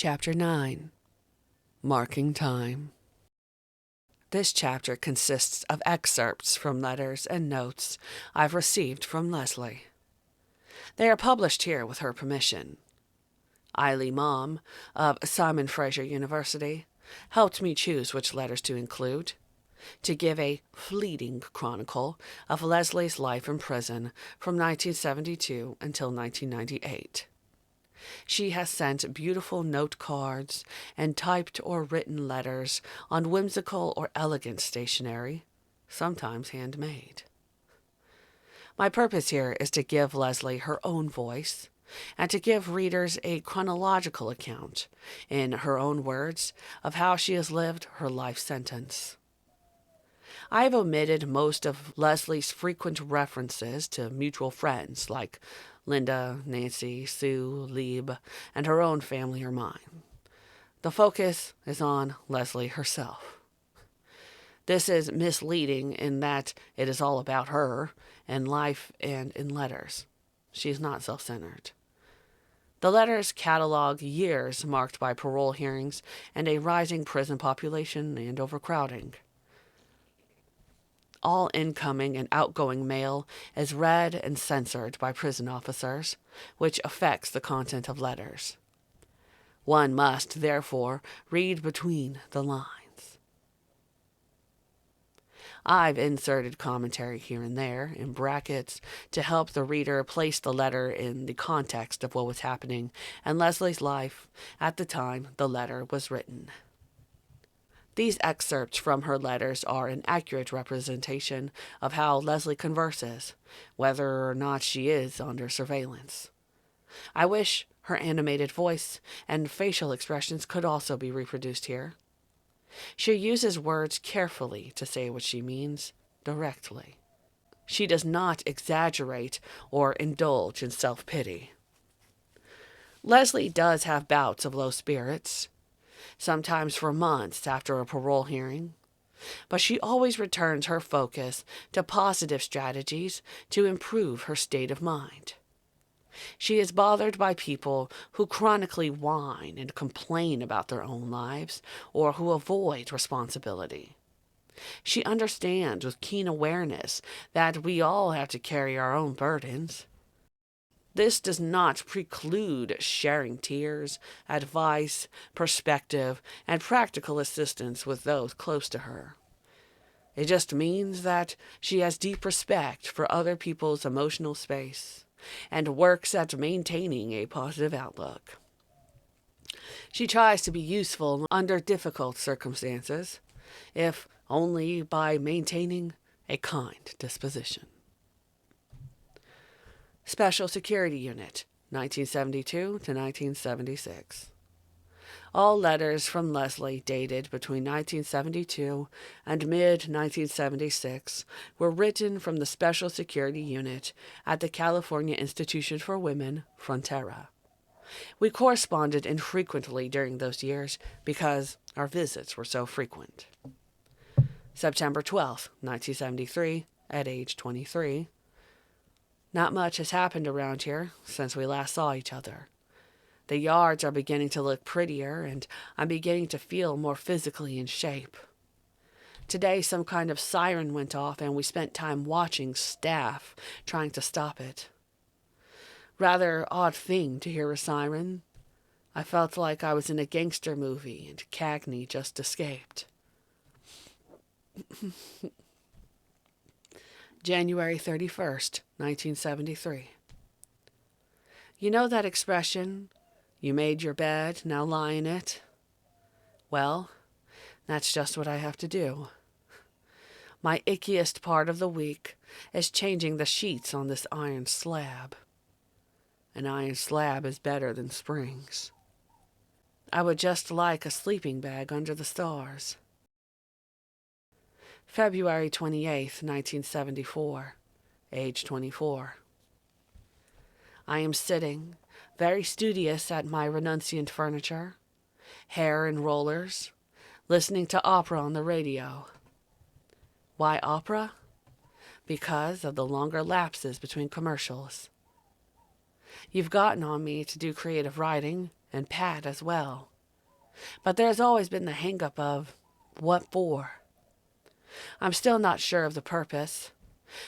Chapter 9. Marking Time. This chapter consists of excerpts from letters and notes I've received from Leslie. They are published here with her permission. Eiley Mom, of Simon Fraser University, helped me choose which letters to include, to give a fleeting chronicle of Leslie's life in prison from 1972 until 1998. She has sent beautiful note cards and typed or written letters on whimsical or elegant stationery, sometimes handmade. My purpose here is to give Leslie her own voice and to give readers a chronological account, in her own words, of how she has lived her life sentence. I have omitted most of Leslie's frequent references to mutual friends like Linda, Nancy, Sue, Lieb, and her own family or mine. The focus is on Leslie herself. This is misleading in that it is all about her, in life and in letters. She is not self-centered. The letters catalog years marked by parole hearings and a rising prison population and overcrowding. All incoming and outgoing mail is read and censored by prison officers, which affects the content of letters. One must, therefore, read between the lines. I've inserted commentary here and there, in brackets, to help the reader place the letter in the context of what was happening in Leslie's life at the time the letter was written. These excerpts from her letters are an accurate representation of how Leslie converses, whether or not she is under surveillance. I wish her animated voice and facial expressions could also be reproduced here. She uses words carefully to say what she means directly. She does not exaggerate or indulge in self-pity. Leslie does have bouts of low spirits, sometimes for months after a parole hearing, but she always returns her focus to positive strategies to improve her state of mind. She is bothered by people who chronically whine and complain about their own lives or who avoid responsibility. She understands with keen awareness that we all have to carry our own burdens. This does not preclude sharing tears, advice, perspective, and practical assistance with those close to her. It just means that she has deep respect for other people's emotional space and works at maintaining a positive outlook. She tries to be useful under difficult circumstances, if only by maintaining a kind disposition. Special Security Unit, 1972 to 1976. All letters from Leslie dated between 1972 and mid-1976 were written from the Special Security Unit at the California Institution for Women, Frontera. We corresponded infrequently during those years because our visits were so frequent. September 12, 1973, at age 23. Not much has happened around here since we last saw each other. The yards are beginning to look prettier, and I'm beginning to feel more physically in shape. Today, some kind of siren went off, and we spent time watching staff trying to stop it. Rather odd thing to hear a siren. I felt like I was in a gangster movie, and Cagney just escaped. January 31st, 1973. You know that expression, you made your bed, now lie in it? Well, that's just what I have to do. My ickiest part of the week is changing the sheets on this iron slab. An iron slab is better than springs. I would just like a sleeping bag under the stars. February 28th, 1974, age 24. I am sitting, very studious at my renunciant furniture, hair in rollers, listening to opera on the radio. Why opera? Because of the longer lapses between commercials. You've gotten on me to do creative writing, and Pat as well. But there's always been the hang-up of what for? I'm still not sure of the purpose,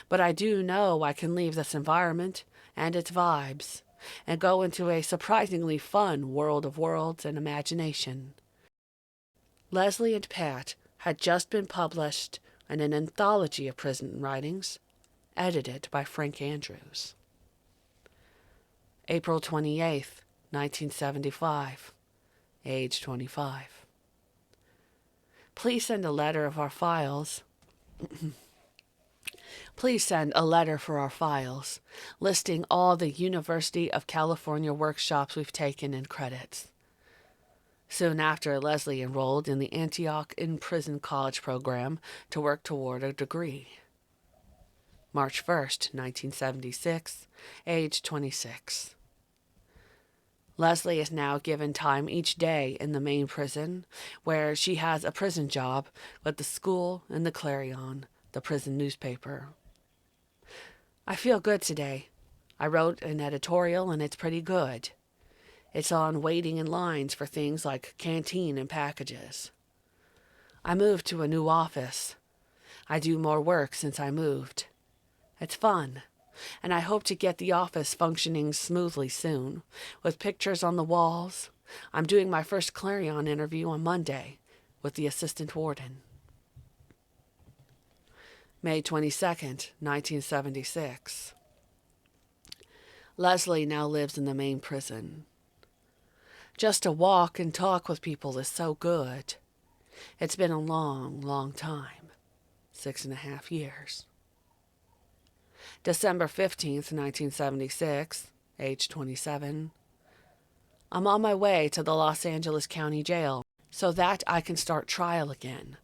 but I do know I can leave this environment and its vibes and go into a surprisingly fun world of worlds and imagination. Leslie and Pat had just been published in an anthology of prison writings, edited by Frank Andrews. April 28th, 1975, age 25. Please send a letter of our files. Please send a letter for our files, listing all the University of California workshops we've taken and credits. Soon after, Leslie enrolled in the Antioch in-prison college program to work toward a degree. March 1st, 1976, age 26. Leslie is now given time each day in the main prison, where she has a prison job with the school and the Clarion, the prison newspaper. I feel good today. I wrote an editorial and it's pretty good. It's on waiting in lines for things like canteen and packages. I moved to a new office. I do more work since I moved. It's fun, and I hope to get the office functioning smoothly soon, with pictures on the walls. I'm doing my first Clarion interview on Monday with the assistant warden. May 22nd, 1976. Leslie now lives in the main prison. Just to walk and talk with people is so good. It's been a long, long time. 6.5 years. December 15th, 1976, age 27. I'm on my way to the Los Angeles County Jail so that I can start trial again.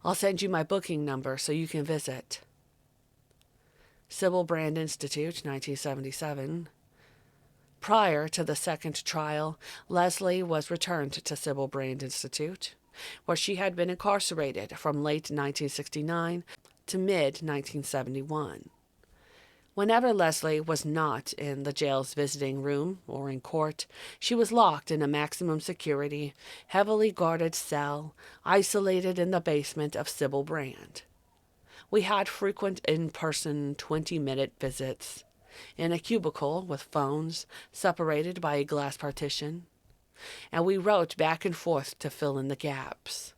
I'll send you my booking number so you can visit. Sybil Brand Institute, 1977. Prior to the second trial, Leslie was returned to Sybil Brand Institute, where she had been incarcerated from late 1969 to mid-1971. Whenever Leslie was not in the jail's visiting room or in court, she was locked in a maximum security, heavily guarded cell, isolated in the basement of Sybil Brand. We had frequent in-person 20-minute visits in a cubicle with phones separated by a glass partition, and we wrote back and forth to fill in the gaps.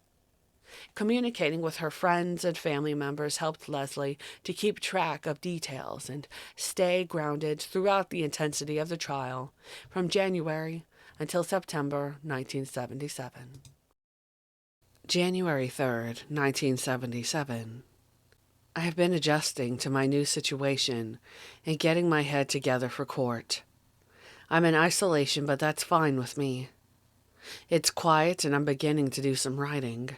Communicating with her friends and family members helped Leslie to keep track of details and stay grounded throughout the intensity of the trial from January until September 1977. January 3rd, 1977. I have been adjusting to my new situation and getting my head together for court. I'm in isolation, but that's fine with me. It's quiet and I'm beginning to do some writing.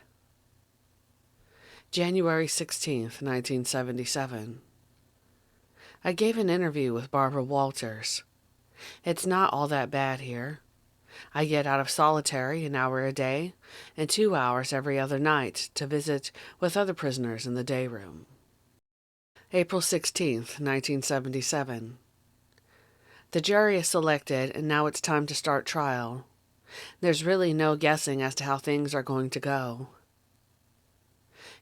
January 16th, 1977. I gave an interview with Barbara Walters. It's not all that bad here. I get out of solitary an hour a day and 2 hours every other night to visit with other prisoners in the day room. April 16th, 1977. The jury is selected and now it's time to start trial. There's really no guessing as to how things are going to go.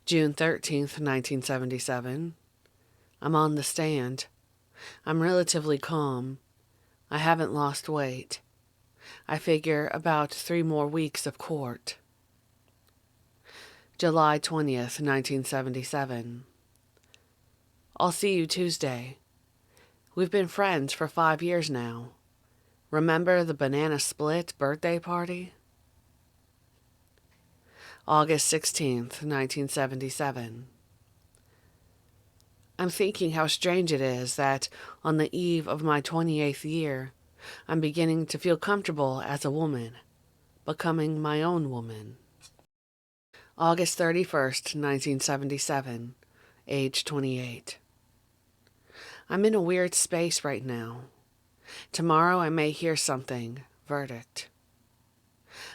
June 13th, 1977. I'm on the stand. I'm relatively calm. I haven't lost weight. I figure about 3 more weeks of court. July 20th, 1977. I'll see you Tuesday. We've been friends for 5 years now. Remember the banana split birthday party? August 16th, 1977. I'm thinking how strange it is that on the eve of my 28th year, I'm beginning to feel comfortable as a woman, becoming my own woman. August 31st, 1977, age 28. I'm in a weird space right now. Tomorrow I may hear something, verdict.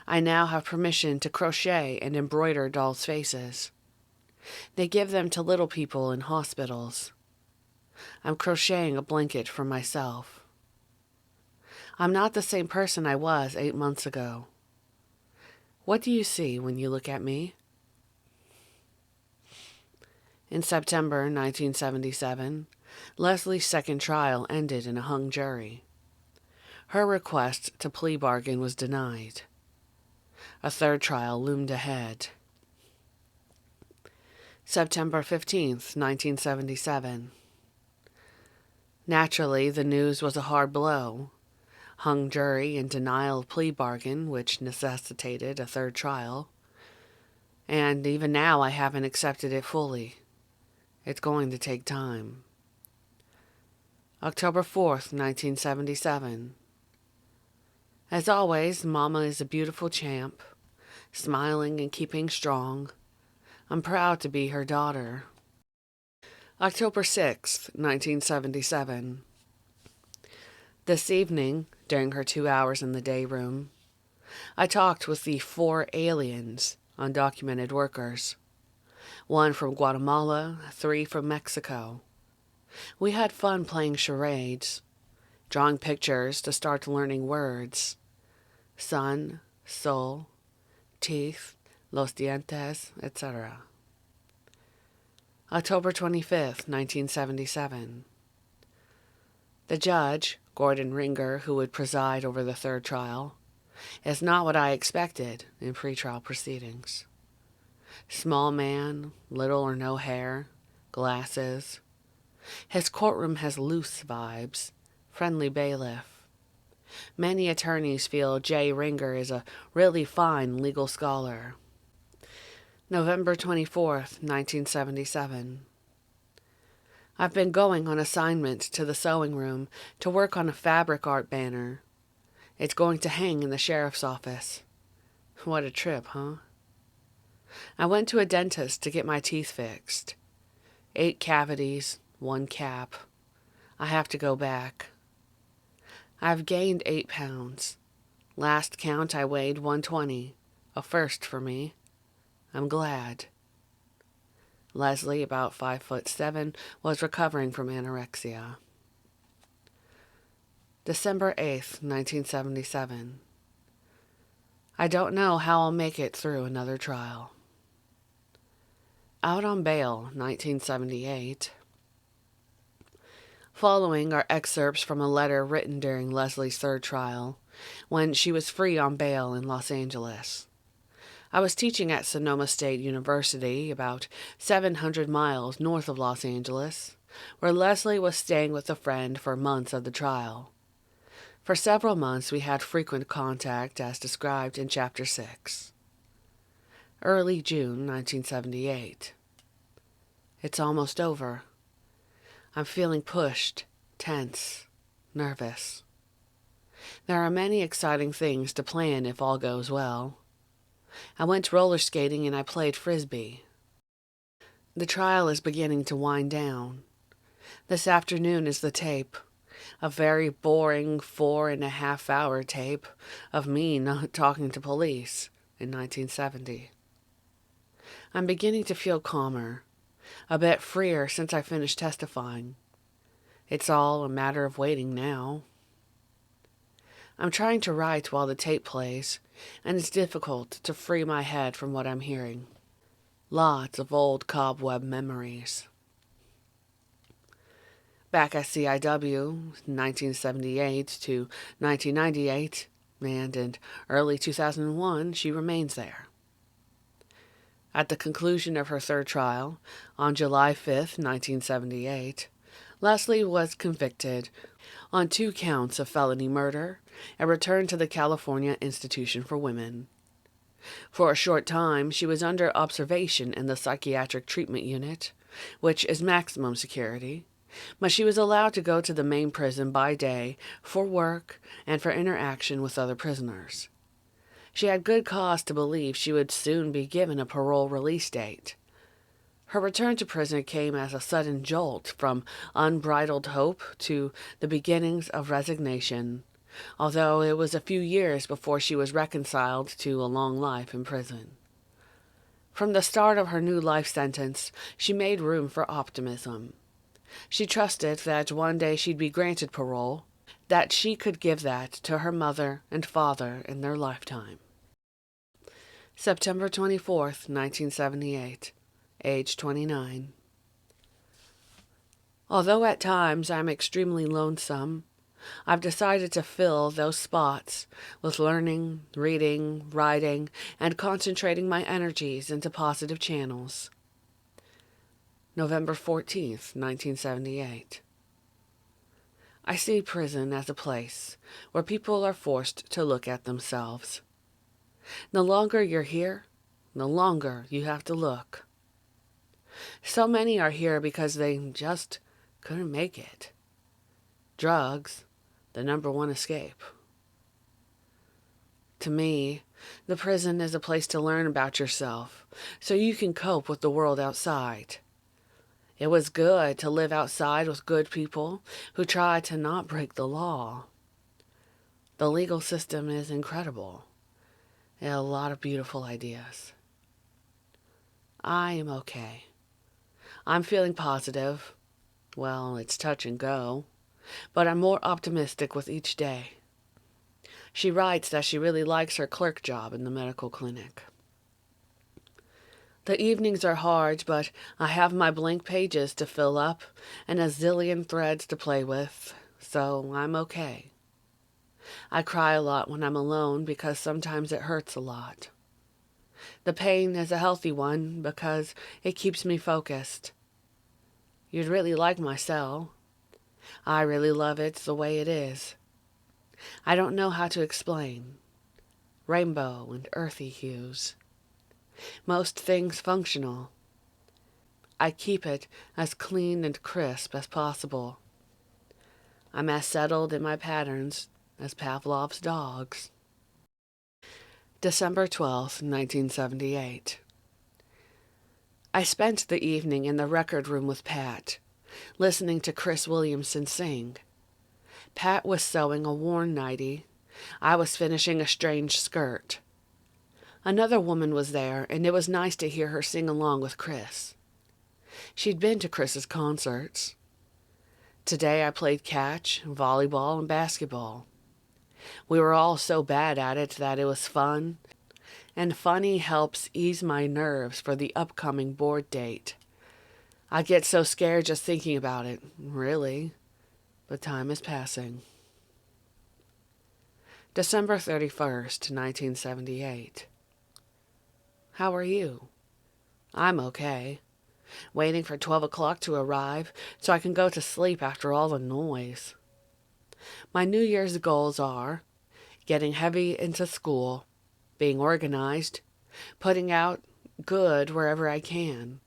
I now have permission to crochet and embroider dolls' faces. They give them to little people in hospitals. I'm crocheting a blanket for myself. I'm not the same person I was 8 months ago. What do you see when you look at me? In September 1977, Leslie's second trial ended in a hung jury. Her request to plea bargain was denied. A third trial loomed ahead. September 15th, 1977. Naturally, the news was a hard blow. Hung jury and denial of plea bargain, which necessitated a third trial. And even now, I haven't accepted it fully. It's going to take time. October 4th, 1977. As always, Mama is a beautiful champ, smiling and keeping strong. I'm proud to be her daughter. October 6th, 1977. This evening, during her 2 hours in the day room, I talked with the 4 aliens, undocumented workers. 1 from Guatemala, 3 from Mexico. We had fun playing charades, drawing pictures to start learning words. Sun, sol, teeth, los dientes, etc. October 25th, 1977. The judge, Gordon Ringer, who would preside over the third trial, is not what I expected in pretrial proceedings. Small man, little or no hair, glasses. His courtroom has loose vibes, friendly bailiff. Many attorneys feel Jay Ringer is a really fine legal scholar. November 24th, 1977. I've been going on assignment to the sewing room to work on a fabric art banner. It's going to hang in the sheriff's office. What a trip, huh? I went to a dentist to get my teeth fixed. 8 cavities, 1 cap. I have to go back. I've gained 8 pounds. Last count I weighed 120, a first for me. I'm glad. Leslie, about 5'7", was recovering from anorexia. December 8th, 1977. I don't know how I'll make it through another trial. Out on bail, 1978. Following are excerpts from a letter written during Leslie's third trial, when she was free on bail in Los Angeles. I was teaching at Sonoma State University, about 700 miles north of Los Angeles, where Leslie was staying with a friend for months of the trial. For several months, we had frequent contact, as described in Chapter 6. Early June 1978. It's almost over. I'm feeling pushed, tense, nervous. There are many exciting things to plan if all goes well. I went roller skating and I played frisbee. The trial is beginning to wind down. This afternoon is the tape. A very boring 4.5-hour tape of me not talking to police in 1970. I'm beginning to feel calmer, a bit freer since I finished testifying. It's all a matter of waiting now. I'm trying to write while the tape plays, and it's difficult to free my head from what I'm hearing. Lots of old cobweb memories. Back at CIW, 1978 to 1998, and in early 2001, she remains there. At the conclusion of her third trial, on July 5th, 1978, Leslie was convicted on 2 counts of felony murder and returned to the California Institution for Women. For a short time, she was under observation in the psychiatric treatment unit, which is maximum security, but she was allowed to go to the main prison by day for work and for interaction with other prisoners. She had good cause to believe she would soon be given a parole release date. Her return to prison came as a sudden jolt from unbridled hope to the beginnings of resignation, although it was a few years before she was reconciled to a long life in prison. From the start of her new life sentence, she made room for optimism. She trusted that one day she'd be granted parole, that she could give that to her mother and father in their lifetime. September 24th, 1978. Age 29. Although at times I'm extremely lonesome, I've decided to fill those spots with learning, reading, writing, and concentrating my energies into positive channels. November 14th, 1978. I see prison as a place where people are forced to look at themselves. The longer you're here, the longer you have to look. So many are here because they just couldn't make it. Drugs, the number one escape. To me, the prison is a place to learn about yourself so you can cope with the world outside. It was good to live outside with good people who try to not break the law. The legal system is incredible. It has a lot of beautiful ideas. I am okay. I'm feeling positive. Well, it's touch and go, but I'm more optimistic with each day. She writes that she really likes her clerk job in the medical clinic. The evenings are hard, but I have my blank pages to fill up and a zillion threads to play with, so I'm okay. I cry a lot when I'm alone because sometimes it hurts a lot. The pain is a healthy one because it keeps me focused. You'd really like my cell. I really love it the way it is. I don't know how to explain. Rainbow and earthy hues. Most things functional. I keep it as clean and crisp as possible. I'm as settled in my patterns as Pavlov's dogs. December 12th, 1978. I spent the evening in the record room with Pat, listening to Chris Williamson sing. Pat was sewing a worn nightie. I was finishing a strange skirt. Another woman was there, and it was nice to hear her sing along with Chris. She'd been to Chris's concerts. Today I played catch, volleyball, and basketball. We were all so bad at it that it was fun, and funny helps ease my nerves for the upcoming board date. I get so scared just thinking about it, really, but time is passing. December 31st, 1978. How are you? I'm okay. Waiting for 12 o'clock to arrive so I can go to sleep after all the noise. My New Year's goals are getting heavy into school, being organized, putting out good wherever I can.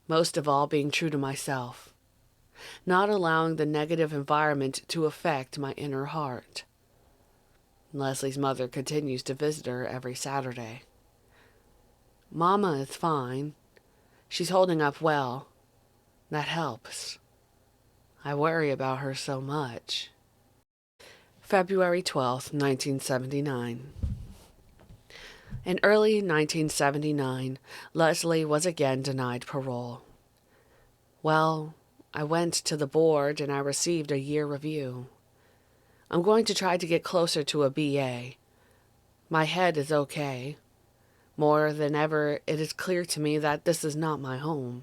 Most of all, being true to myself. Not allowing the negative environment to affect my inner heart. Leslie's mother continues to visit her every Saturday. Mama is fine. She's holding up well. That helps. I worry about her so much. February 12th, 1979. In early 1979, Leslie was again denied parole. Well, I went to the board and I received a year review. I'm going to try to get closer to a BA. My head is okay. More than ever, it is clear to me that this is not my home.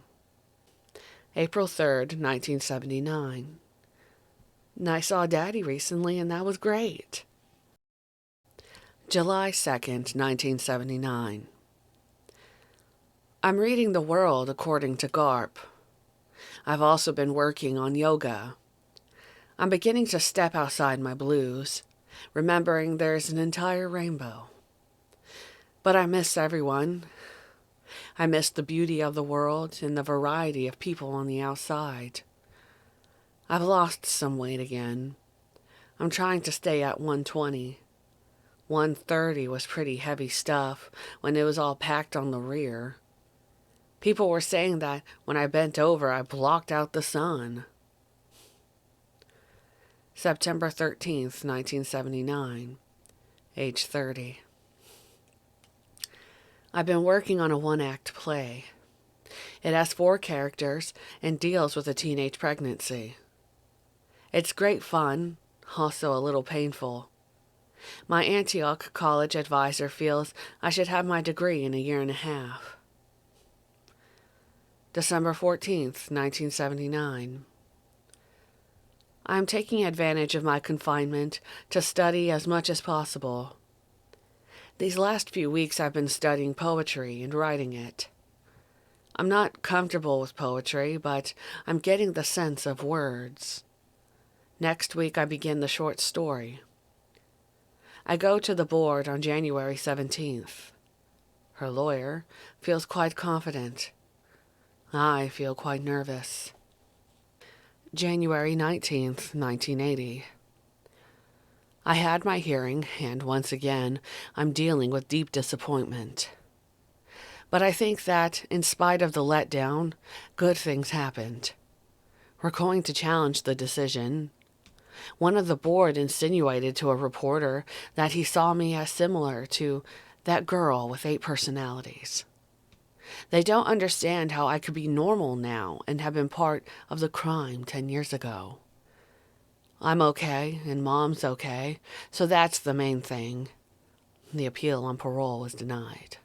April 3rd, 1979. I saw Daddy recently and that was great. July 2nd, 1979. I'm reading The World According to Garp. I've also been working on yoga. I'm beginning to step outside my blues, remembering there's an entire rainbow. But I miss everyone. I miss the beauty of the world and the variety of people on the outside. I've lost some weight again. I'm trying to stay at 120. 130 was pretty heavy stuff when it was all packed on the rear. People were saying that when I bent over, I blocked out the sun. September 13th, 1979. Age 30. I've been working on a one-act play. It has 4 characters and deals with a teenage pregnancy. It's great fun, also a little painful. My Antioch college advisor feels I should have my degree in a year and a half. December 14th, 1979. I am taking advantage of my confinement to study as much as possible. These last few weeks I've been studying poetry and writing it. I'm not comfortable with poetry, but I'm getting the sense of words. Next week I begin the short story. I go to the board on January 17th. Her lawyer feels quite confident. I feel quite nervous. January 19th, 1980. I had my hearing, and once again, I'm dealing with deep disappointment. But I think that, in spite of the letdown, good things happened. We're going to challenge the decision. One of the board insinuated to a reporter that he saw me as similar to that girl with 8 personalities. They don't understand how I could be normal now and have been part of the crime 10 years ago. I'm okay, and Mom's okay, so that's the main thing. The appeal on parole was denied.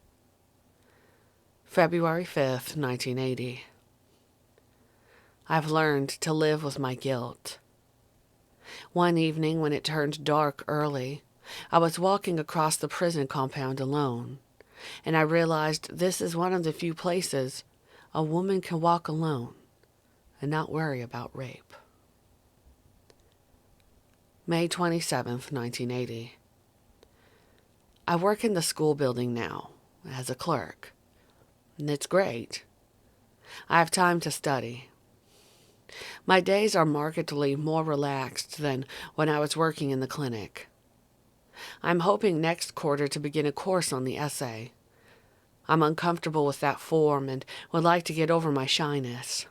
February 5th, 1980. I've learned to live with my guilt. One evening when it turned dark early, I was walking across the prison compound alone, and I realized this is one of the few places a woman can walk alone and not worry about rape. May 27th, 1980. I work in the school building now, as a clerk, and it's great. I have time to study. My days are markedly more relaxed than when I was working in the clinic. I'm hoping next quarter to begin a course on the essay. I'm uncomfortable with that form and would like to get over my shyness.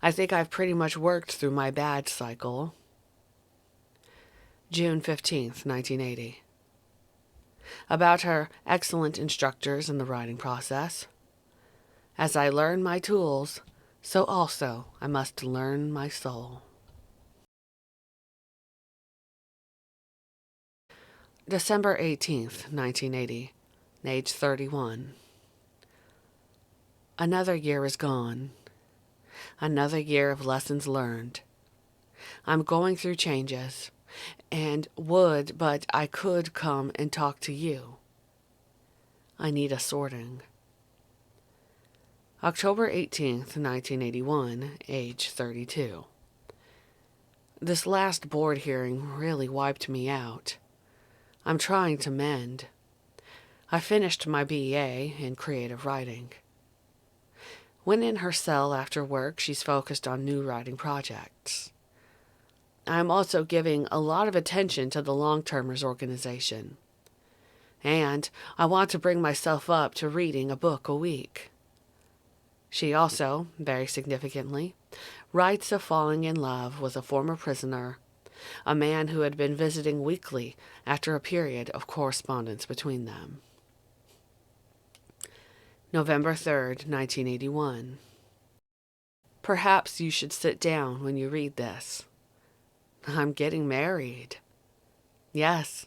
I think I've pretty much worked through my bad cycle. June 15th, 1980. About her excellent instructors in the writing process. As I learn my tools, so also I must learn my soul. December 18th, 1980, age 31. Another year is gone. Another year of lessons learned. I'm going through changes, and would, but I could come and talk to you. I need a sorting. October 18th, 1981, age 32. This last board hearing really wiped me out. I'm trying to mend. I finished my BA in creative writing. When in her cell after work, she's focused on new writing projects. I'm also giving a lot of attention to the long-termers organization. And I want to bring myself up to reading a book a week. She also, very significantly, writes of falling in love with a former prisoner, a man who had been visiting weekly after a period of correspondence between them. November 3rd, 1981. Perhaps you should sit down when you read this. I'm getting married. Yes,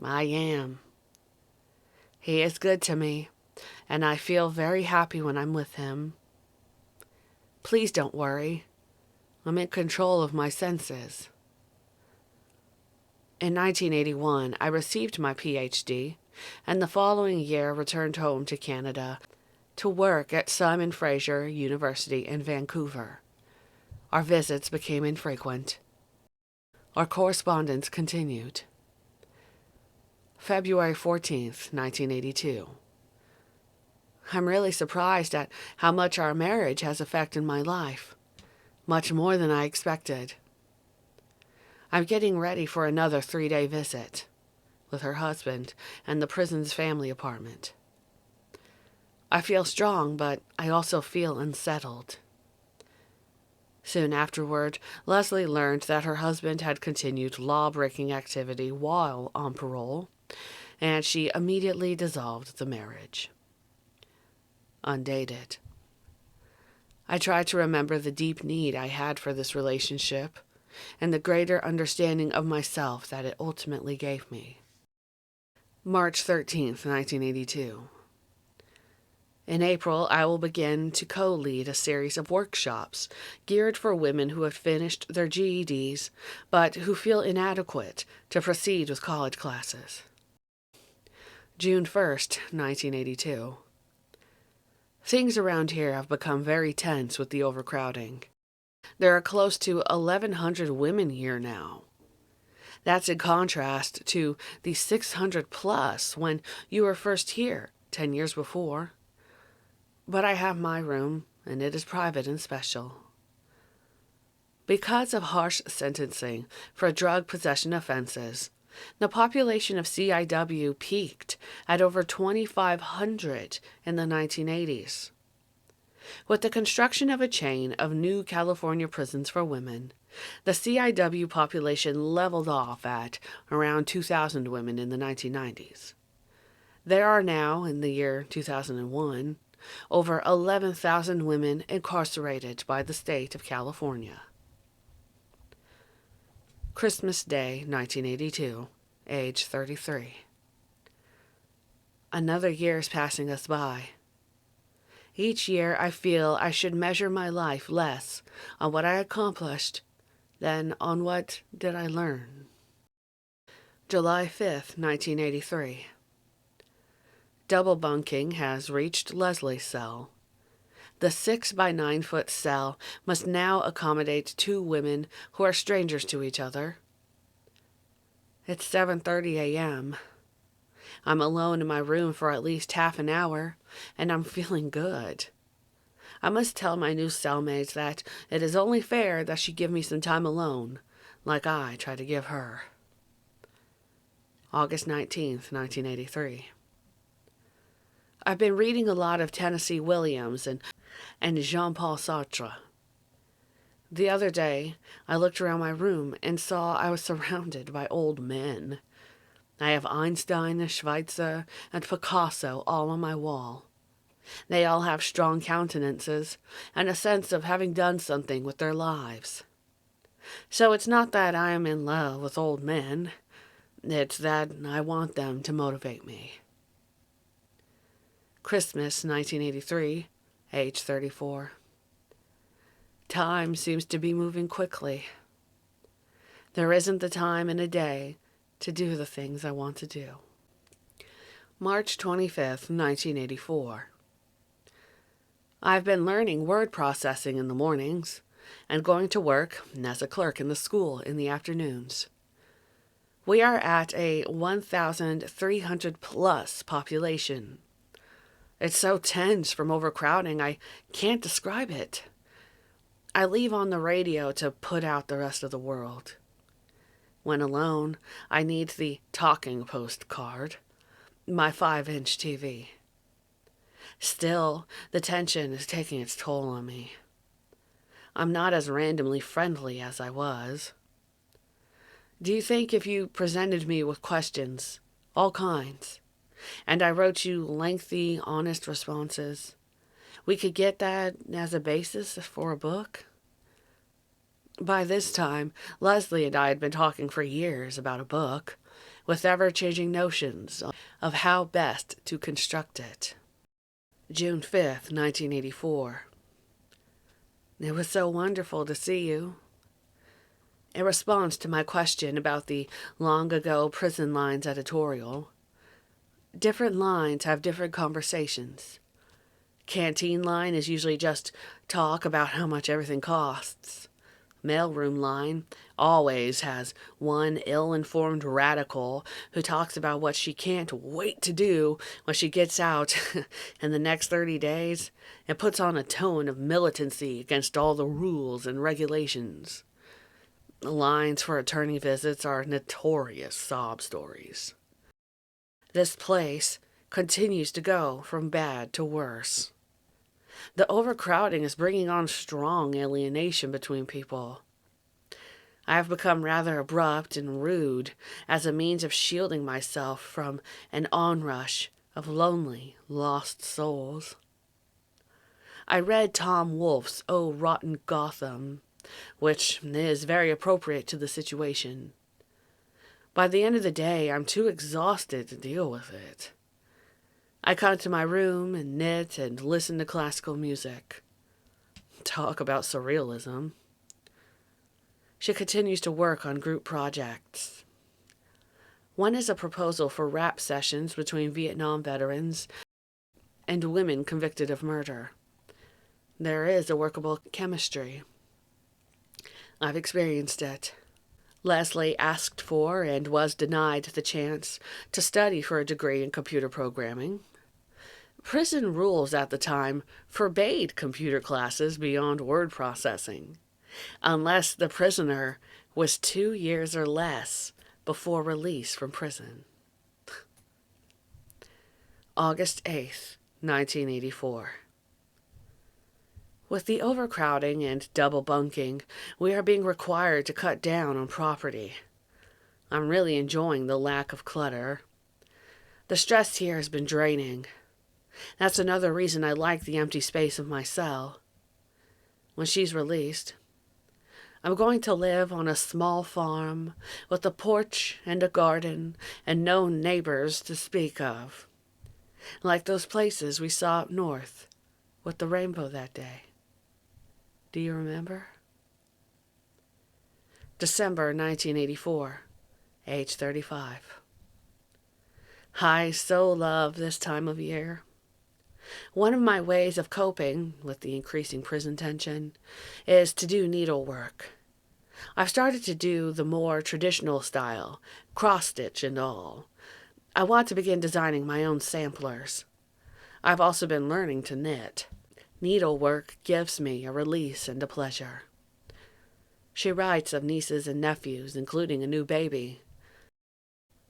I am. He is good to me, and I feel very happy when I'm with him. Please don't worry. I'm in control of my senses. In 1981, I received my PhD, and the following year returned home to Canada to work at Simon Fraser University in Vancouver. Our visits became infrequent. Our correspondence continued. February 14th, 1982. I'm really surprised at how much our marriage has affected my life. Much more than I expected. I'm getting ready for another 3-day visit with her husband and the prison's family apartment. I feel strong, but I also feel unsettled. Soon afterward, Leslie learned that her husband had continued law-breaking activity while on parole, and she immediately dissolved the marriage. Undated. I tried to remember the deep need I had for this relationship, and the greater understanding of myself that it ultimately gave me. March 13th, 1982. In April, I will begin to co-lead a series of workshops geared for women who have finished their GEDs but who feel inadequate to proceed with college classes. June 1st, 1982. Things around here have become very tense with the overcrowding. There are close to 1,100 women here now. That's in contrast to the 600 plus when you were first here 10 years before. But I have my room, and it is private and special. Because of harsh sentencing for drug possession offenses, the population of CIW peaked at over 2,500 in the 1980s. With the construction of a chain of new California prisons for women, the CIW population leveled off at around 2,000 women in the 1990s. There are now, in the year 2001, over 11,000 women incarcerated by the state of California. Christmas Day, 1982, age 33. Another year is passing us by. Each year I feel I should measure my life less on what I accomplished than on what did I learn. July 5th, 1983. Double bunking has reached Leslie's cell. The 6 by 9 foot cell must now accommodate 2 women who are strangers to each other. It's 7:30 a.m. I'm alone in my room for at least half an hour, and I'm feeling good. I must tell my new cellmates that it is only fair that she give me some time alone, like I try to give her. August 19th, 1983. I've been reading a lot of Tennessee Williams and Jean-Paul Sartre. The other day, I looked around my room and saw I was surrounded by old men. I have Einstein, Schweitzer, and Picasso all on my wall. They all have strong countenances and a sense of having done something with their lives. So it's not that I am in love with old men. It's that I want them to motivate me. Christmas, 1983, age 34. Time seems to be moving quickly. There isn't the time in a day to do the things I want to do. March 25th, 1984. I've been learning word processing in the mornings and going to work as a clerk in the school in the afternoons. We are at a 1,300 plus population. It's so tense from overcrowding, I can't describe it. I leave on the radio to put out the rest of the world. When alone, I need the talking postcard, my 5-inch TV. Still, the tension is taking its toll on me. I'm not as randomly friendly as I was. Do you think if you presented me with questions, all kinds, and I wrote you lengthy, honest responses, we could get that as a basis for a book? By this time, Leslie and I had been talking for years about a book, with ever-changing notions of how best to construct it. June 5th, 1984. It was so wonderful to see you. In response to my question about the long-ago Prison Lines editorial, different lines have different conversations. Canteen line is usually just talk about how much everything costs. Mailroom line always has one ill-informed radical who talks about what she can't wait to do when she gets out in the next 30 days and puts on a tone of militancy against all the rules and regulations. The lines for attorney visits are notorious sob stories. This place continues to go from bad to worse. The overcrowding is bringing on strong alienation between people. I have become rather abrupt and rude as a means of shielding myself from an onrush of lonely, lost souls. I read Tom Wolfe's Oh, Rotten Gotham which is very appropriate to the situation. By the end of the day, I'm too exhausted to deal with it. I come to my room and knit and listen to classical music. Talk about surrealism. She continues to work on group projects. One is a proposal for rap sessions between Vietnam veterans and women convicted of murder. There is a workable chemistry. I've experienced it. Leslie asked for and was denied the chance to study for a degree in computer programming. Prison rules at the time forbade computer classes beyond word processing, unless the prisoner was 2 years or less before release from prison. August 8th, 1984. With the overcrowding and double bunking, we are being required to cut down on property. I'm really enjoying the lack of clutter. The stress here has been draining. That's another reason I like the empty space of my cell. When she's released, I'm going to live on a small farm with a porch and a garden and no neighbors to speak of. Like those places we saw up north with the rainbow that day. Do you remember? December 1984, age 35. I so love this time of year. One of my ways of coping with the increasing prison tension is to do needlework. I've started to do the more traditional style, cross-stitch and all. I want to begin designing my own samplers. I've also been learning to knit. Needlework gives me a release and a pleasure. She writes of nieces and nephews, including a new baby.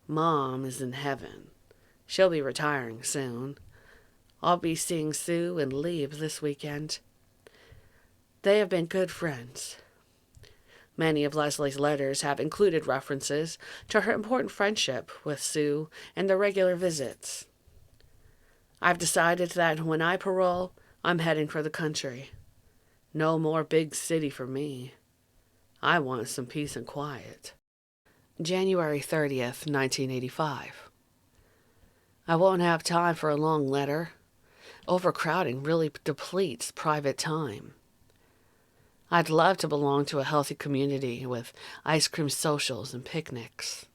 Mom is in heaven. She'll be retiring soon. I'll be seeing Sue and Lieb this weekend. They have been good friends. Many of Leslie's letters have included references to her important friendship with Sue and their regular visits. I've decided that when I parole, I'm heading for the country. No more big city for me. I want some peace and quiet. January 30th, 1985. I won't have time for a long letter. Overcrowding really depletes private time. I'd love to belong to a healthy community with ice cream socials and picnics.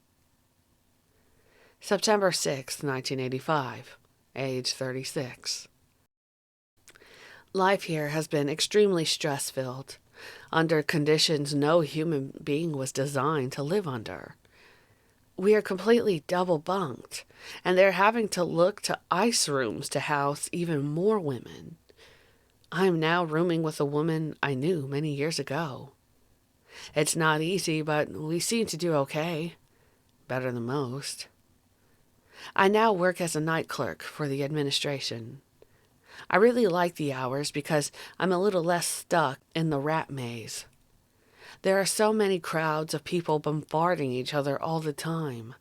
September 6th, 1985, age 36. Life here has been extremely stress-filled, under conditions no human being was designed to live under. We are completely double-bunked, and they're having to look to ice rooms to house even more women. I am now rooming with a woman I knew many years ago. It's not easy, but we seem to do okay. Better than most. I now work as a night clerk for the administration. I really like the hours because I'm a little less stuck in the rat maze. There are so many crowds of people bombarding each other all the time.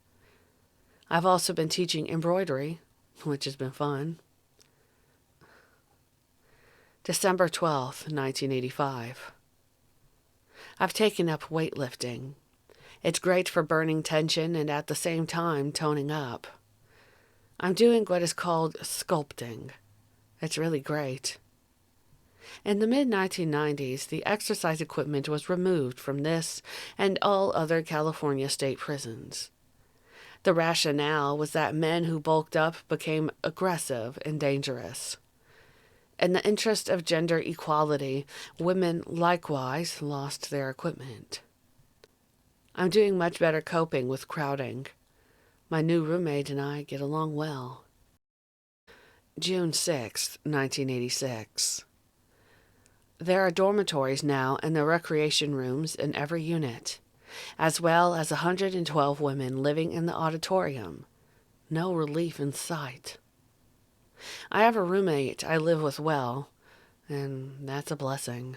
I've also been teaching embroidery, which has been fun. December 12th, 1985. I've taken up weightlifting. It's great for burning tension and at the same time toning up. I'm doing what is called sculpting. It's really great. In the mid-1990s, the exercise equipment was removed from this and all other California state prisons. The rationale was that men who bulked up became aggressive and dangerous. In the interest of gender equality, women likewise lost their equipment. I'm doing much better coping with crowding. My new roommate and I get along well. June 6, 1986. There are dormitories now and the recreation rooms in every unit, as well as 112 women living in the auditorium. No relief in sight. I have a roommate I live with well, and that's a blessing.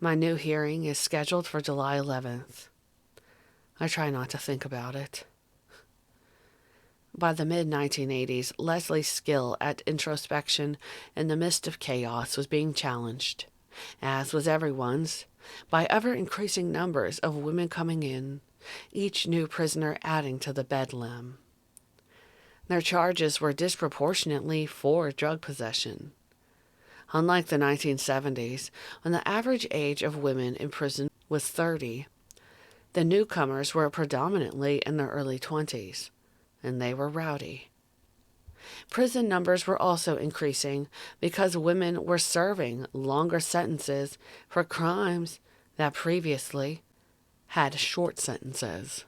My new hearing is scheduled for July 11th. I try not to think about it. By the mid-1980s, Leslie's skill at introspection in the midst of chaos was being challenged. as was everyone's, by ever-increasing numbers of women coming in, each new prisoner adding to the bedlam. Their charges were disproportionately for drug possession. Unlike the 1970s, when the average age of women in prison was 30, the newcomers were predominantly in their early 20s, and they were rowdy. Prison numbers were also increasing because women were serving longer sentences for crimes that previously had short sentences.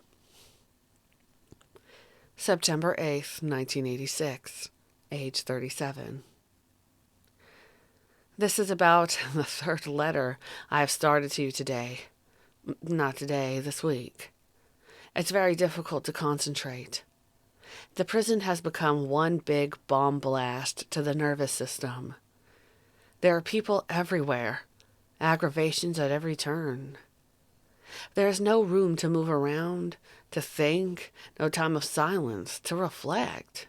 September 8th, 1986, age 37. This is about the third letter I have started to you today. Not today, this week. It's very difficult to concentrate. The prison has become one big bomb blast to the nervous system. There are people everywhere, aggravations at every turn. There is no room to move around, to think, no time of silence, to reflect.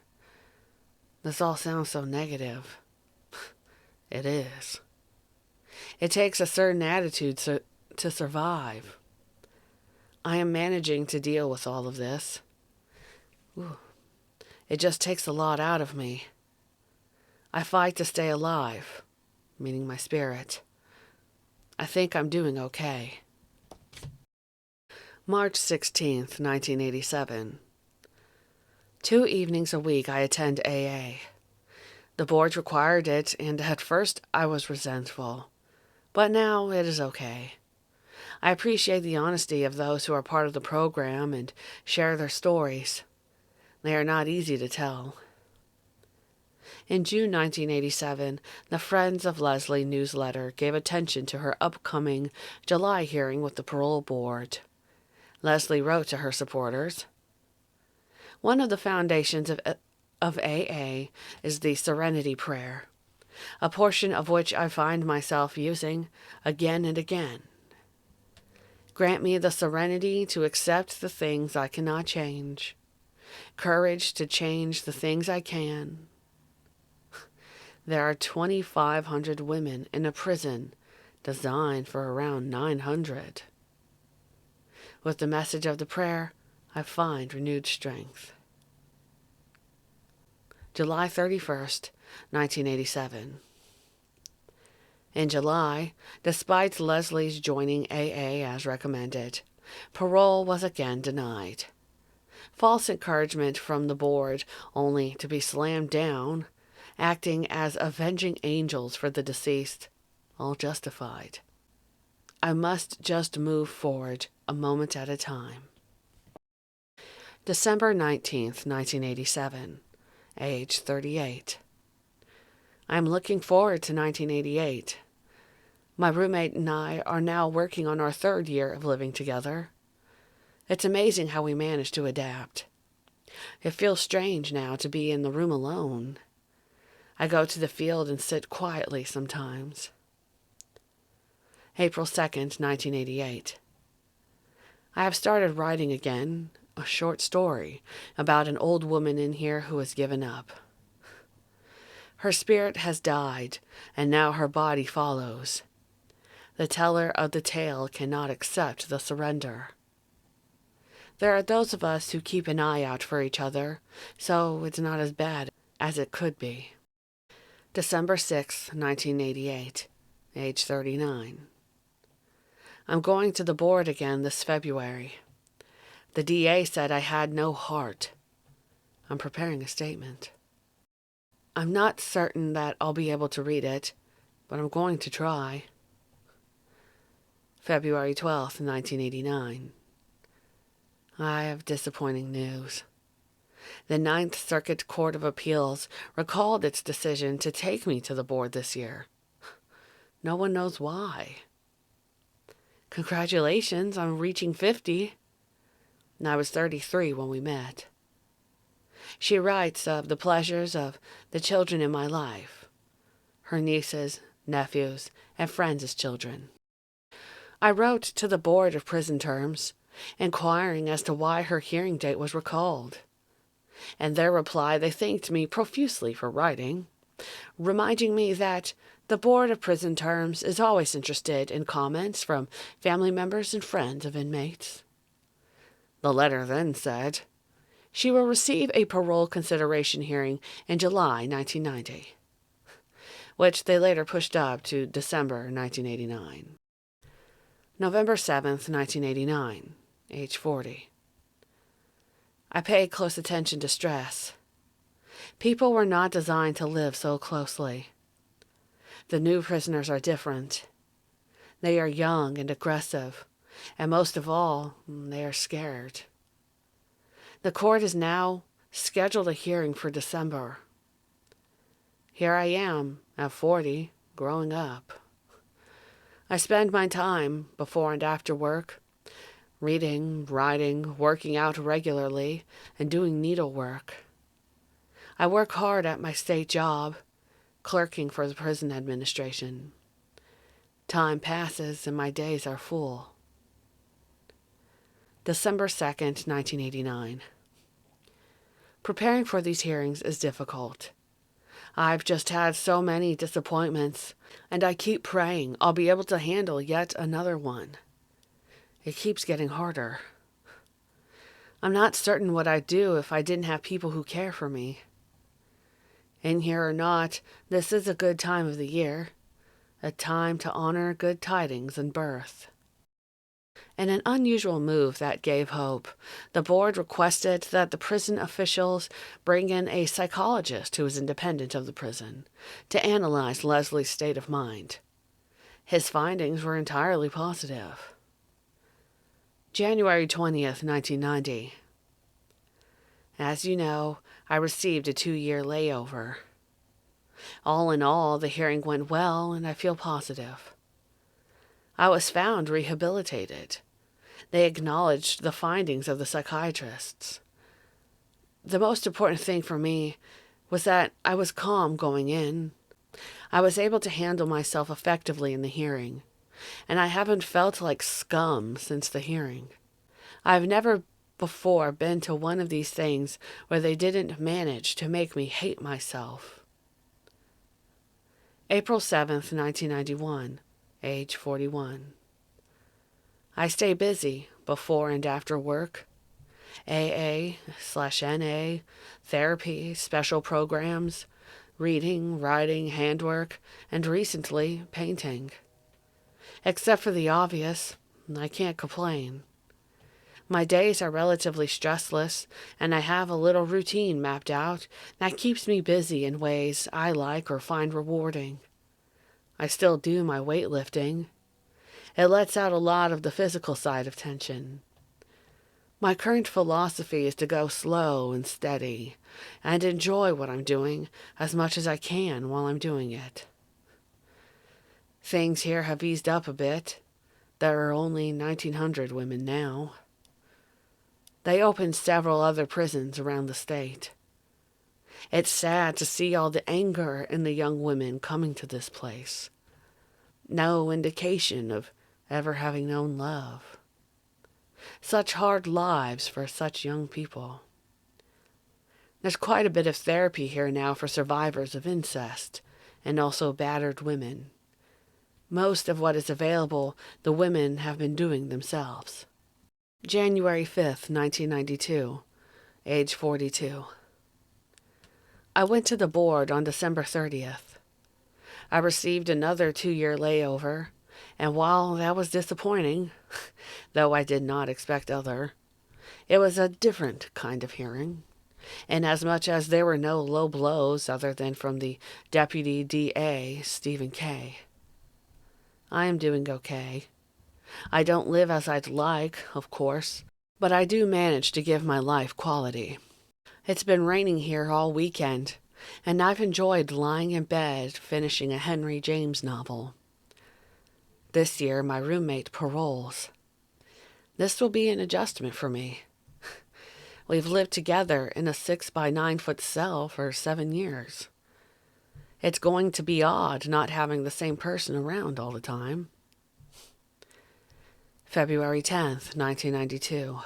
This all sounds so negative. It is. It takes a certain attitude to survive. I am managing to deal with all of this. Ooh. It just takes a lot out of me. I fight to stay alive, meaning my spirit. I think I'm doing okay. March 16th, 1987. 2 evenings a week I attend AA. The board required it, and at first I was resentful. But now it is okay. I appreciate the honesty of those who are part of the program and share their stories. They are not easy to tell. In June 1987, the Friends of Leslie newsletter gave attention to her upcoming July hearing with the parole board. Leslie wrote to her supporters, "One of the foundations of AA is the Serenity Prayer, a portion of which I find myself using again and again. Grant me the serenity to accept the things I cannot change, courage to change the things I can. There are 2,500 women in a prison designed for around 900. With the message of the prayer, I find renewed strength." July 31st, 1987. In July, despite Leslie's joining AA as recommended, parole was again denied. False encouragement from the board only to be slammed down, acting as avenging angels for the deceased, all justified. I must just move forward a moment at a time. December 19th, 1987, age 38. I am looking forward to 1988. My roommate and I are now working on our 3rd year of living together. It's amazing how we manage to adapt. It feels strange now to be in the room alone. I go to the field and sit quietly sometimes. April 2nd, 1988. I have started writing again, a short story about an old woman in here who has given up. Her spirit has died, and now her body follows. The teller of the tale cannot accept the surrender. There are those of us who keep an eye out for each other, so it's not as bad as it could be. December 6th, 1988, age 39. I'm going to the board again this February. The DA said I had no heart. I'm preparing a statement. I'm not certain that I'll be able to read it, but I'm going to try. February 12th, 1989. I have disappointing news. The Ninth Circuit Court of Appeals recalled its decision to take me to the board this year. No one knows why. Congratulations on reaching 50. I was 33 when we met. She writes of the pleasures of the children in my life, her nieces, nephews, and friends as children. I wrote to the Board of Prison Terms, inquiring as to why her hearing date was recalled. In their reply, they thanked me profusely for writing, reminding me that The Board of Prison Terms is always interested in comments from family members and friends of inmates. The letter then said, she will receive a parole consideration hearing in July 1990, which they later pushed up to December 1989. November 7th, 1989, age 40. I paid close attention to stress. People were not designed to live so closely. The new prisoners are different. They are young and aggressive, and most of all, they are scared. The court has now scheduled a hearing for December. Here I am, at 40, growing up. I spend my time, before and after work, reading, writing, working out regularly, and doing needlework. I work hard at my state job, clerking for the prison administration. Time passes and my days are full. December 2nd, 1989. Preparing for these hearings is difficult. I've just had so many disappointments, and I keep praying I'll be able to handle yet another one. It keeps getting harder. I'm not certain what I'd do if I didn't have people who care for me. In here or not, this is a good time of the year, a time to honor good tidings and birth. In an unusual move that gave hope, the board requested that the prison officials bring in a psychologist who is independent of the prison to analyze Leslie's state of mind. His findings were entirely positive. January 20th, 1990. As you know, I received a 2-year layover. All in all, the hearing went well, and I feel positive. I was found rehabilitated. They acknowledged the findings of the psychiatrists. The most important thing for me was that I was calm going in. I was able to handle myself effectively in the hearing, and I haven't felt like scum since the hearing. I've never before been to one of these things where they didn't manage to make me hate myself. April 7th, 1991, age 41. I stay busy before and after work. AA/NA, therapy, special programs, reading, writing, handwork, and recently, painting. Except for the obvious, I can't complain. My days are relatively stressless, and I have a little routine mapped out that keeps me busy in ways I like or find rewarding. I still do my weightlifting. It lets out a lot of the physical side of tension. My current philosophy is to go slow and steady, and enjoy what I'm doing as much as I can while I'm doing it. Things here have eased up a bit. There are only 1,900 women now. They opened several other prisons around the state. It's sad to see all the anger in the young women coming to this place. No indication of ever having known love. Such hard lives for such young people. There's quite a bit of therapy here now for survivors of incest and also battered women. Most of what is available, the women have been doing themselves. January 5th, 1992, age 42. I went to the board on December 30th. I received another 2-year layover, and while that was disappointing, though I did not expect other, it was a different kind of hearing, inasmuch as there were no low blows other than from the Deputy DA, Stephen K. I am doing okay. I don't live as I'd like, of course, but I do manage to give my life quality. It's been raining here all weekend, and I've enjoyed lying in bed finishing a Henry James novel. This year, my roommate paroles. This will be an adjustment for me. We've lived together in a 6-by-9-foot cell for 7 years. It's going to be odd not having the same person around all the time. February 10th, 1992.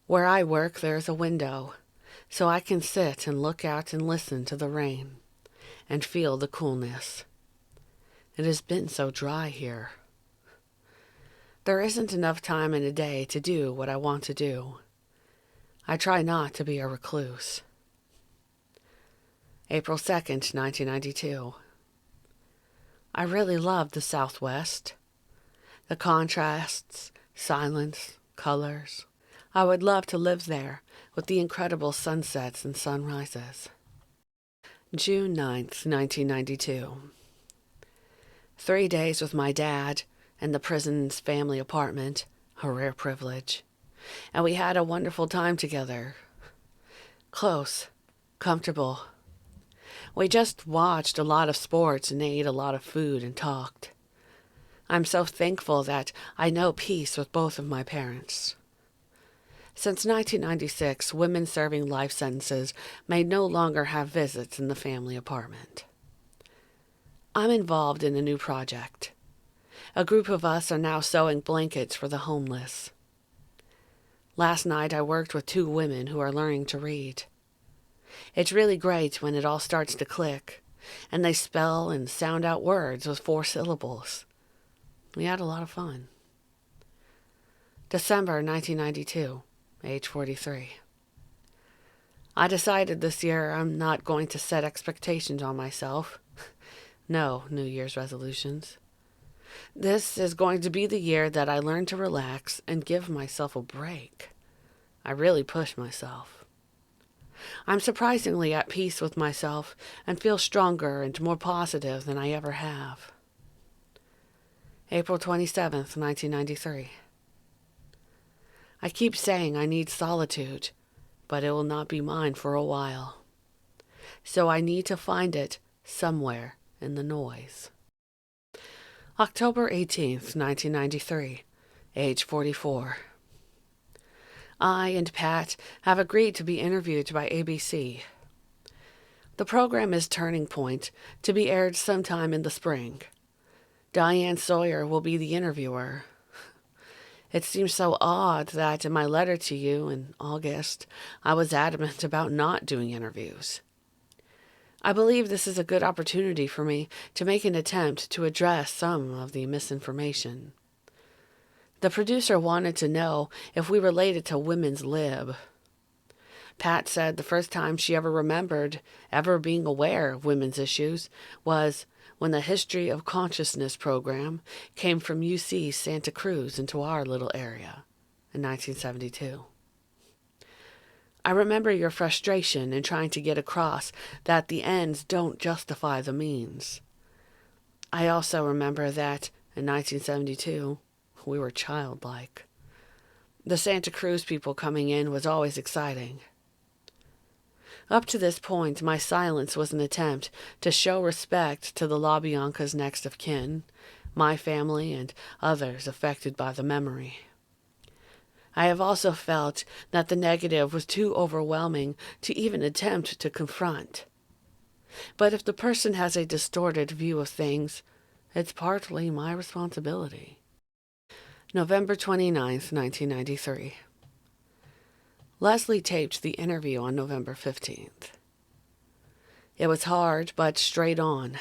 Where I work, there's a window, so I can sit and look out and listen to the rain. and feel the coolness. It has been so dry here. There isn't enough time in a day to do what I want to do. I try not to be a recluse. April 2nd, 1992. I really love the Southwest. The contrasts, silence, colors. I would love to live there with the incredible sunsets and sunrises. June 9th, 1992. 3 days with my dad in the prison's family apartment, a rare privilege. And we had a wonderful time together. Close, comfortable. We just watched a lot of sports and ate a lot of food and talked. I'm so thankful that I know peace with both of my parents. Since 1996, women serving life sentences may no longer have visits in the family apartment. I'm involved in a new project. A group of us are now sewing blankets for the homeless. Last night I worked with 2 women who are learning to read. It's really great when it all starts to click, and they spell and sound out words with 4 syllables. We had a lot of fun. December 1992, age 43. I decided this year I'm not going to set expectations on myself. No New Year's resolutions. This is going to be the year that I learn to relax and give myself a break. I really push myself. I'm surprisingly at peace with myself and feel stronger and more positive than I ever have. April 27th, 1993. I keep saying I need solitude, but it will not be mine for a while. So I need to find it somewhere in the noise. October 18th, 1993, age 44. I and Pat have agreed to be interviewed by ABC. The program is Turning Point, to be aired sometime in the spring. Diane Sawyer will be the interviewer. It seems so odd that in my letter to you in August, I was adamant about not doing interviews. I believe this is a good opportunity for me to make an attempt to address some of the misinformation. The producer wanted to know if we related to Women's Lib. Pat said the first time she ever remembered ever being aware of women's issues was when the History of Consciousness program came from UC Santa Cruz into our little area in 1972. I remember your frustration in trying to get across that the ends don't justify the means. I also remember that in 1972, we were childlike. The Santa Cruz people coming in was always exciting. Up to this point, my silence was an attempt to show respect to the LaBianca's next of kin, my family, and others affected by the memory. I have also felt that the negative was too overwhelming to even attempt to confront. But if the person has a distorted view of things, it's partly my responsibility. November 29th, 1993. Leslie taped the interview on November 15th. It was hard, but straight on.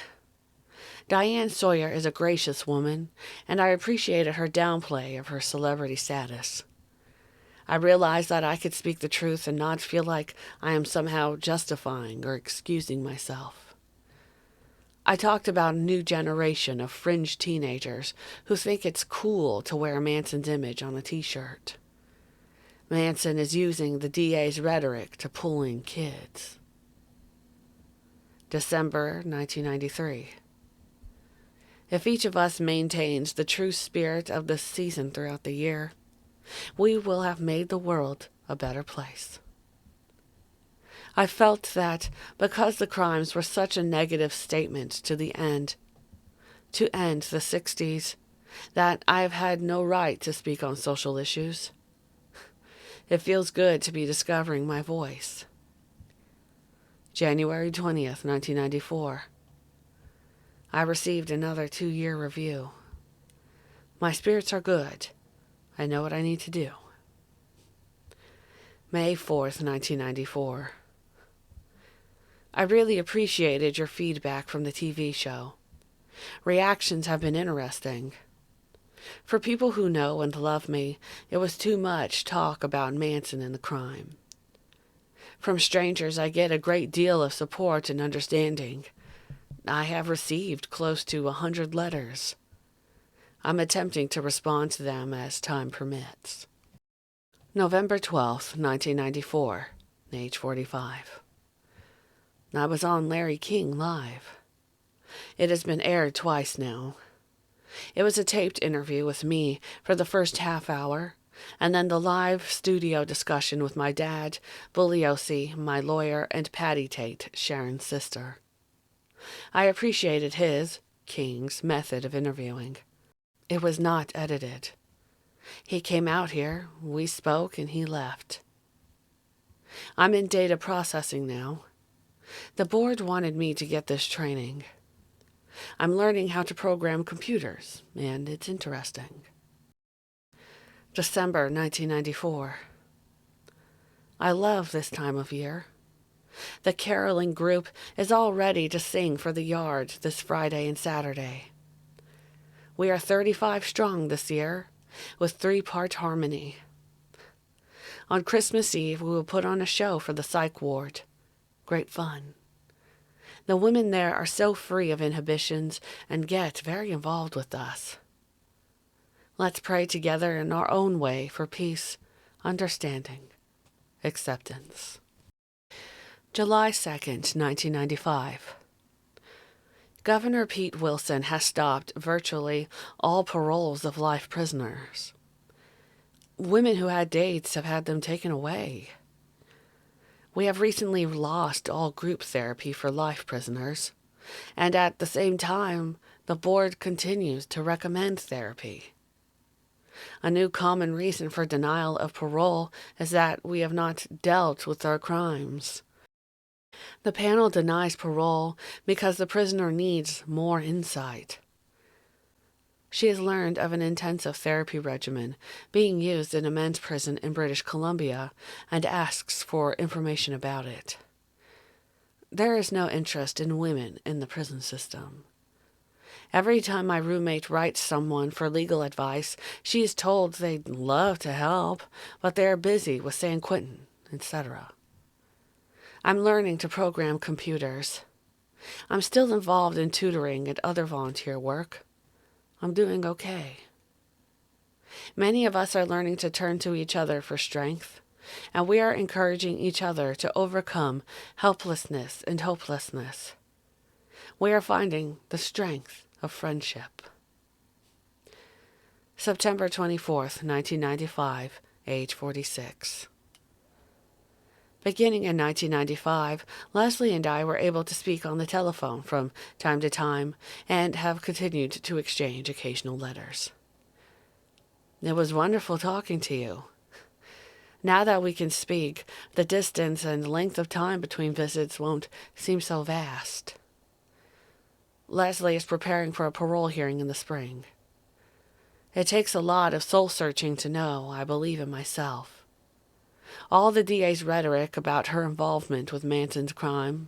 Diane Sawyer is a gracious woman, and I appreciated her downplay of her celebrity status. I realized that I could speak the truth and not feel like I am somehow justifying or excusing myself. I talked about a new generation of fringe teenagers who think it's cool to wear Manson's image on a t-shirt. Manson is using the DA's rhetoric to pull in kids. December 1993. If each of us maintains the true spirit of this season throughout the year, we will have made the world a better place. I felt that because the crimes were such a negative statement to end the 60s, that I have had no right to speak on social issues. It feels good to be discovering my voice. January 20th, 1994. I received another 2-year review. My spirits are good. I know what I need to do. May 4th, 1994. I really appreciated your feedback from the TV show. Reactions have been interesting. For people who know and love me, it was too much talk about Manson and the crime. From strangers, I get a great deal of support and understanding. I have received close to 100 letters. I'm attempting to respond to them as time permits. November 12th, 1994, age 45. I was on Larry King Live. It has been aired twice now. It was a taped interview with me for the first half hour, and then the live studio discussion with my dad, Bugliosi, my lawyer, and Patty Tate, Sharon's sister. I appreciated his, King's, method of interviewing. It was not edited. He came out here, we spoke, and he left. I'm in data processing now. The board wanted me to get this training. I'm learning how to program computers, and it's interesting. December 1994. I love this time of year. The caroling group is all ready to sing for the yard this Friday and Saturday. We are 35 strong this year, with 3-part harmony. On Christmas Eve, we will put on a show for the psych ward. Great fun. The women there are so free of inhibitions and get very involved with us. Let's pray together in our own way for peace, understanding, acceptance. July 2nd, 1995. Governor Pete Wilson has stopped virtually all paroles of life prisoners. Women who had dates have had them taken away. We have recently lost all group therapy for life prisoners, and at the same time, the board continues to recommend therapy. A new common reason for denial of parole is that we have not dealt with our crimes. The panel denies parole because the prisoner needs more insight. She has learned of an intensive therapy regimen being used in a men's prison in British Columbia and asks for information about it. There is no interest in women in the prison system. Every time my roommate writes someone for legal advice, she is told they'd love to help, but they are busy with San Quentin, etc. I'm learning to program computers. I'm still involved in tutoring and other volunteer work. I'm doing okay. Many of us are learning to turn to each other for strength, and we are encouraging each other to overcome helplessness and hopelessness. We are finding the strength of friendship. September 24th, 1995, age 46. Beginning in 1995, Leslie and I were able to speak on the telephone from time to time and have continued to exchange occasional letters. It was wonderful talking to you. Now that we can speak, the distance and length of time between visits won't seem so vast. Leslie is preparing for a parole hearing in the spring. It takes a lot of soul-searching to know I believe in myself. All the DA's rhetoric about her involvement with Manson's crime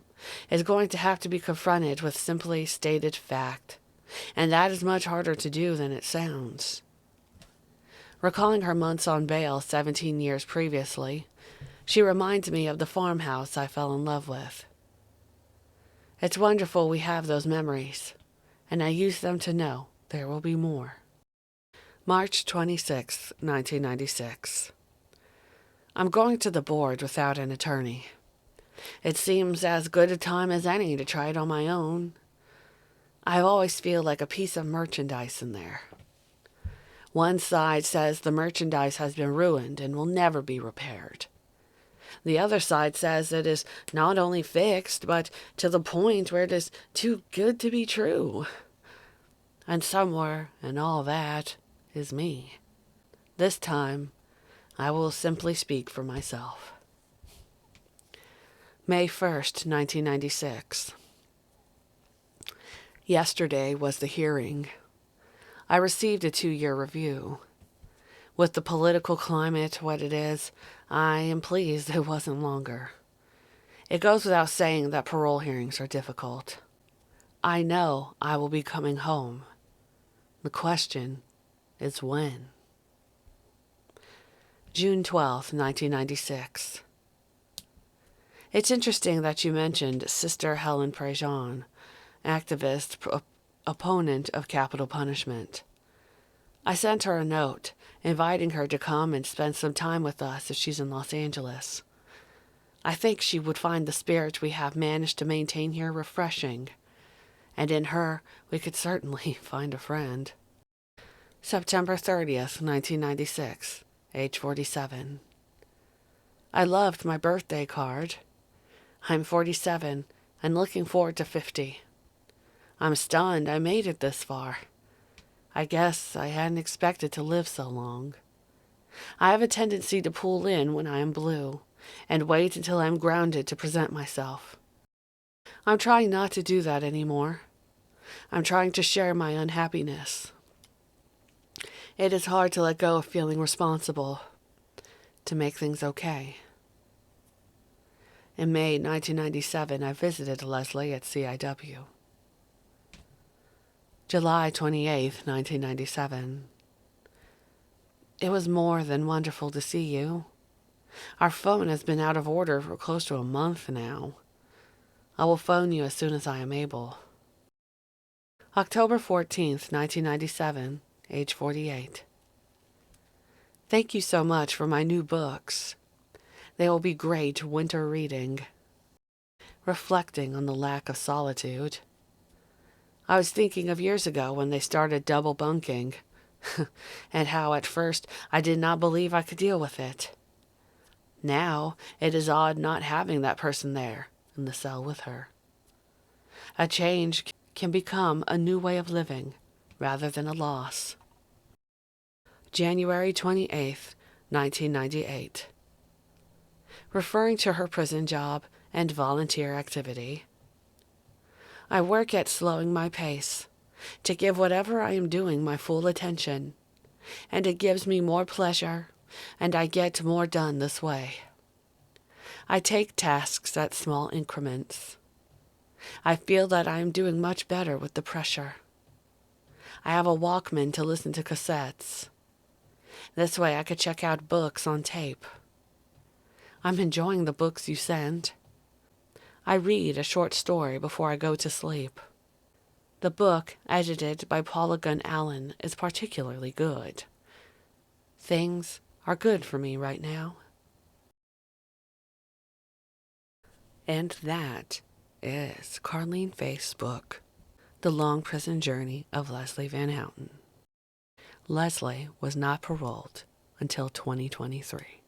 is going to have to be confronted with simply stated fact, and that is much harder to do than it sounds. Recalling her months on bail 17 years previously, she reminds me of the farmhouse I fell in love with. It's wonderful we have those memories, and I use them to know there will be more. March 26, 1996. I'm going to the board without an attorney. It seems as good a time as any to try it on my own. I always feel like a piece of merchandise in there. One side says the merchandise has been ruined and will never be repaired. The other side says it is not only fixed, but to the point where it is too good to be true. And somewhere in all that is me. This time, I will simply speak for myself. May 1st, 1996. Yesterday was the hearing. I received a 2-year review. With the political climate what it is, I am pleased it wasn't longer. It goes without saying that parole hearings are difficult. I know I will be coming home. The question is when. June 12th, 1996. It's interesting that you mentioned Sister Helen Prejean, activist, opponent of capital punishment. I sent her a note, inviting her to come and spend some time with us if she's in Los Angeles. I think she would find the spirit we have managed to maintain here refreshing, and in her we could certainly find a friend. September 30th, 1996, age 47. I loved my birthday card. I'm 47 and looking forward to 50. I'm stunned I made it this far. I guess I hadn't expected to live so long. I have a tendency to pull in when I am blue and wait until I'm grounded to present myself. I'm trying not to do that anymore. I'm trying to share my unhappiness. It is hard to let go of feeling responsible, to make things okay. In May 1997, I visited Leslie at CIW. July 28th, 1997. It was more than wonderful to see you. Our phone has been out of order for close to a month now. I will phone you as soon as I am able. October 14th, 1997, age 48. Thank you so much for my new books. They will be great winter reading. Reflecting on the lack of solitude. I was thinking of years ago when they started double bunking, and how at first I did not believe I could deal with it. Now it is odd not having that person there in the cell with her. A change can become a new way of living rather than a loss. January 28th, 1998. Referring to her prison job and volunteer activity. I work at slowing my pace, to give whatever I am doing my full attention, and it gives me more pleasure, and I get more done this way. I take tasks at small increments. I feel that I am doing much better with the pressure. I have a Walkman to listen to cassettes. This way I could check out books on tape. I'm enjoying the books you send. I read a short story before I go to sleep. The book, edited by Paula Gunn Allen, is particularly good. Things are good for me right now. And that is Carlene Faith's book, The Long Prison Journey of Leslie Van Houten. Leslie was not paroled until 2023.